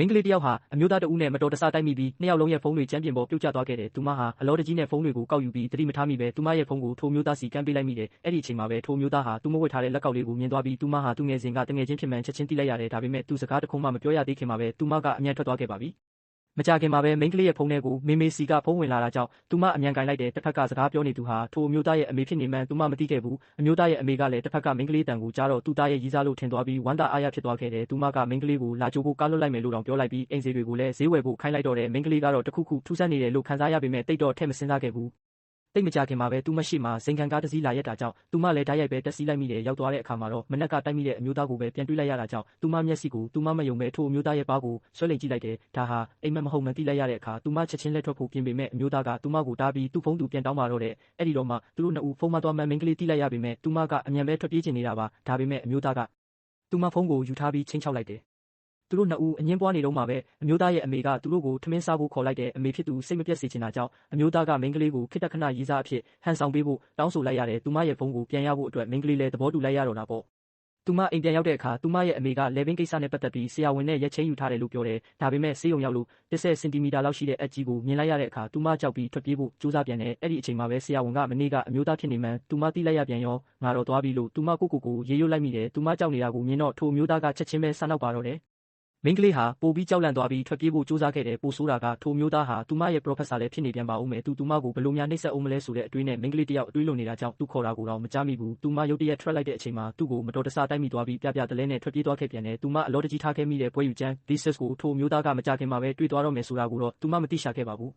မိန်းကလေးတစ်ယောက်ဟာအမျိုးသားတဦးနဲ့မတော်တဆတိုက်မိပြီးနှစ်ယောက်လုံးရဲ့ဖုန်းတွေကြမ်းပြင်ပေါ်ပြုတ်ကျသွားခဲ့တယ်။သူမဟာအလောတကြီးနဲ့ဖုန်းတွေကိုကောက်ယူပြီးသတိမထားမိပဲသူမရဲ့ဖုန်းကိုထိုမျိုးသားစီကမ်းပေးလိုက်မိတယ်။အဲ့ဒီအချိန်မှာပဲထိုမျိုးသားဟာသူမဝတ်ထားတဲ့လက်ကောက်လေးကိုမြင်သွားပြီးသူမဟာသူငယ်စဉ်ကတငယ်ချင်းဖြစ်မှန်ချက်ချင်းသိလိုက်ရတယ်။ဒါပေမဲ့သူစကားတခုမှမပြောရသေးခင်မှာပဲသူမကအမြန်ထွက်သွားခဲ့ပါပြီ။မကြာခင်မှာပဲမိန်းကလေးရဲ့ဖုန်းထဲကိုမေမေစီကဖုန်းဝင်လာတာကြောင့်သူမအမြန်ကင်လိုက်တယ်။တစ်ဖက်ကစကားပြောနေသူဟာထိုအမျိုးသားရဲ့အမေဖြစ်နေမှန်းသူမမသိခဲ့ဘူး။အမျိုးသားရဲ့အမေကလည်းတစ်ဖက်ကမိန်းကလေးတန်ကိုကြားတော့သူ့သားရဲ့ရည်စားလို့ထင်သွားပြီးဝမ်းသာအားရဖြစ်သွားခဲ့တယ်။သူမကမိန်းကလေးကိုလာကြိုဖို့ကားလွတ်လိုက်မယ်လို့တောင်ပြောလိုက်ပြီးအိမ်စီတွေကိုလည်းဈေးဝယ်ဖို့ခိုင်းလိုက်တော့တယ်။မိန်းကလေးကတော့တခုခုထူးဆန်းနေတယ်လို့ခံစားရပေမဲ့တိတ်တော့ထည့်မစင်စားခဲ့ဘူး။တိတ်မကြခင်မှာပဲသူမရှိမှစိန်ခံကားတစ်စီးလာရက်တာကြောင့်သူမလည်းဓာတ်ရိုက်ပဲတက်စီးလိုက်မိတယ်ရောက်သွားတဲ့အခါမှာတော့မနက်ကတိုက်မိတဲ့အမျိုးသားကိုပဲပြန်တွေ့လိုက်ရတာကြောင့်သူမမျက်စိကိုသူမမယုံပဲထိုအမျိုးသားရဲ့ပါးကိုဆွဲလိမ်ကြည့်လိုက်တယ်ဒါဟာအိမ်မက်မဟုတ်မှန်းသိလိုက်ရတဲ့အခါသူမချက်ချင်းလက်ထွက်ဖို့ပြင်ပေမဲ့အမျိုးသားကသူမကိုတားပြီးသူ့ဖုန်းသူပြန်တောင်းပါတော့တယ်အဲ့ဒီတော့မှသူတို့နှစ်ဦးဖုန်းမသွားမှန်းမိန်းကလေးသိလိုက်ရပေမဲ့သူမကအမြန်ပဲထွက်ပြေးချင်နေတာပါဒါပေမဲ့အမျိုးသားကသူမဖုန်းကိုယူထားပြီးချင်းချောက်လိုက်တယ်သူတို့နှစ်ဦးအငင်းပွားနေတော့မှပဲအမျိုးသားရဲ့အမေကသူတို့ကိုထမင်းစားဖို့ခေါ်လိုက်တယ်အမေဖြစ်သူစိတ်မပြတ်စေချင်တာကြောင့်အမျိုးသားကမိန်းကလေးကိုခိတ္တခဏရေးစားအဖြစ်ဟန်ဆောင်ပေးဖို့တောင်းဆိုလိုက်ရတယ်သူမရဲ့ဖုန်းကိုပြန်ရဖို့အတွက်မိန်းကလေးလည်းသဘောတူလိုက်ရတော့တာပေါ့သူမအိမ်ပြန်ရောက်တဲ့အခါသူမရဲ့အမေကလေဘင်းကိစ္စနဲ့ပတ်သက်ပြီးဆရာဝန်နဲ့ရက်ချင်းယူထားတယ်လို့ပြောတယ်ဒါပေမဲ့ဆေးရုံရောက်လို့10 စင်တီမီတာလောက်ရှိတဲ့အကြီးကိုမြင်လိုက်ရတဲ့အခါသူမကြောက်ပြီးထွက်ပြေးဖို့ကြိုးစားပြန်တယ်အဲ့ဒီအချိန်မှာပဲဆရာဝန်ကမနေ့ကအမျိုးသားဖြစ်နေမှန်းသူမသိလိုက်ရပြန်ရောငါတော့သွားပြီလို့သူမကိုရေရွတ်လိုက်မိတယ်သူမကြောက်နေတာကိုမြင်တော့ထိုအမျိုးသားကချက်ချင်းပဲဆနောက်ပါတော့တယ်မိန်းကလေးဟာပိုပြီးကြောက်လန့်သွားပြီးထွက်ပြေးဖို့ကြိုးစားခဲ့တယ်ပိုဆိုးတာကထိုမျိုးသားဟာသူမရဲ့ professor လည်းဖြစ်နေပြန်ပါဦးမယ်သူမကိုဘယ်လိုများနှိပ်စက်အောင်မလဲဆိုတဲ့အတွေးနဲ့မိန်းကလေးတယောက်အတွေးလုံနေတာကြောင့်သူခေါ်တာကိုတော့မကြားမိဘူးသူမရုတ်တရက်ထွက်လိုက်တဲ့အချိန်မှာသူ့ကိုမတော်တဆတိုက်မိသွားပြီးပြတလဲနဲ့ထွက်ပြေးသွားခဲ့ပြန်တယ်သူမအလောတကြီးထားခဲ့မိတဲ့ပွဲယူချမ်း thesis ကိုထိုမျိုးသားကမကြခင်မှာပဲတွေ့သွားတော့မယ်ဆိုတာကိုတော့သူမမသိရှာခဲ့ပါဘူး